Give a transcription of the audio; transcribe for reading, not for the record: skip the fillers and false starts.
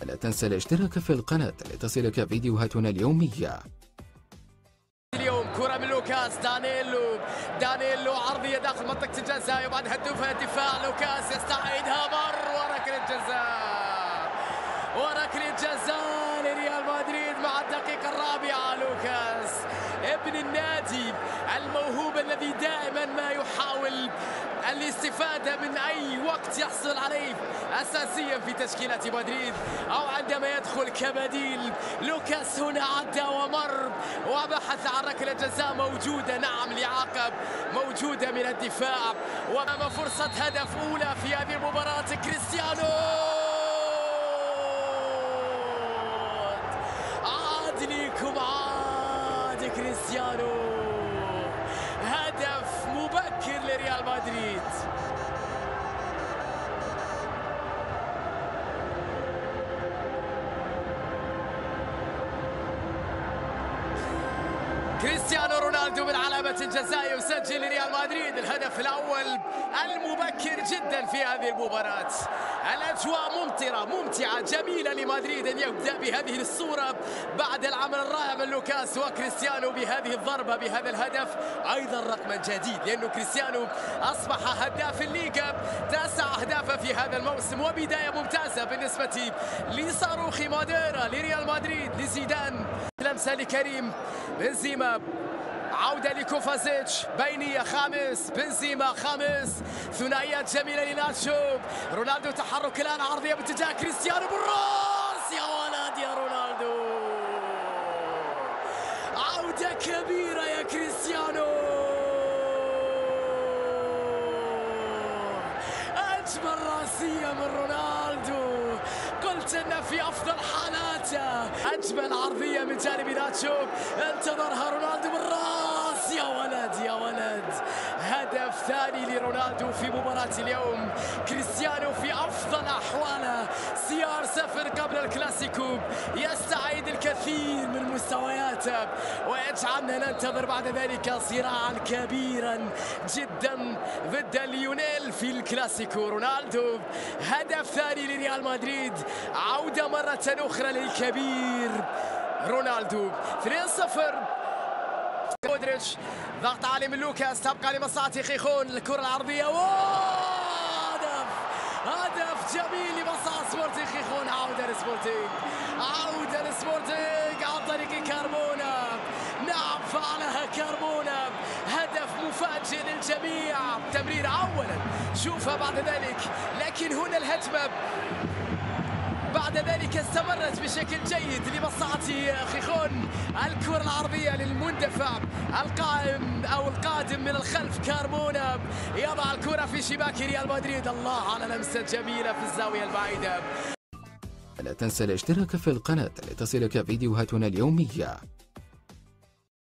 لا تنسى الاشتراك في القناة لتصلك فيديوهاتنا اليومية. اليوم كرة من لوكاس دانييلو عرضية داخل منطقة الجزاء وبعد هدفها دفاع لوكاس يستعيدها وركلة جزاء لريال مدريد مع الدقيقة الرابعة. لوكاس ابن النادي الموهوب الذي دائما ما يحاول الاستفادة من أي وقت يحصل عليه أساسيا في تشكيلة مدريد أو عندما يدخل كبديل. لوكاس هنا عدى ومر وبحث عن ركلة جزاء موجودة، نعم لعقب موجودة من الدفاع، وأمام فرصة هدف أولى في هذه المباراة. كريستيانو عاد ليكم، عاد كريستيانو، هدف مبكر لريال مدريد. كريستيانو رونالدو من علامة الجزاء يسجل لريال مدريد الهدف الأول المبكر جدا في هذه المباراة. الأجواء ممتعة جميلة لمدريد أن يبدأ بهذه الصورة بعد العمل الرائع من لوكاس وكريستيانو بهذه الضربة بهذا الهدف، أيضا رقما جديد لأنه كريستيانو أصبح هداف الليغا، 9 أهداف في هذا الموسم، وبداية ممتازة بالنسبة لصاروخ ماديرا لريال مدريد لزيدان. لمسة لكريم بنزيما، عودة لكوفازيتش، بينية خامس، بنزيما خامس، ثنائيات جميلة لناتشو. رونالدو تحرك الآن، عرضية باتجاه كريستيانو بالراس، يا ولد يا رونالدو، عودة كبيرة يا كريستيانو، أجمل راسية من رونالدو، قلت أن في أفضل حالاته. أجمل عرضية من جانب ناتشو، انتظرها رونالدو بالراس، يا ولد يا ولد، هدف ثاني لرونالدو في مباراة اليوم. كريستيانو في أفضل أحواله، CR0 قبل الكلاسيكو، يستعيد الكثير من مستوياته ويجعلنا ننتظر بعد ذلك صراعا كبيرا جدا ضد ليونيل في الكلاسيكو. رونالدو هدف ثاني لريال مدريد، عودة مرة أخرى للكبير رونالدو. 2-0. مودريتش ضغط عالي من لوكاس، تبقى لمصلحة خيخون، الكرة العرضية هدف جميل لمصلحة سبورتينغ خيخون. عودة لسبورتينغ عن طريق كارمونا، نعم فعلها كارمونا، هدف مفاجئ للجميع. تمرير أولا شوفها بعد ذلك، لكن هنا الهجمة بعد ذلك استمرت بشكل جيد لمصلحة خيخون. الكرة العرضية للمندفع القائم أو القادم من الخلف، كارمونا يضع الكرة في شباك ريال مدريد. الله على لمسة جميلة في الزاوية البعيدة. لا تنسى الاشتراك في القناة لتصلك فيديوهاتنا اليومية.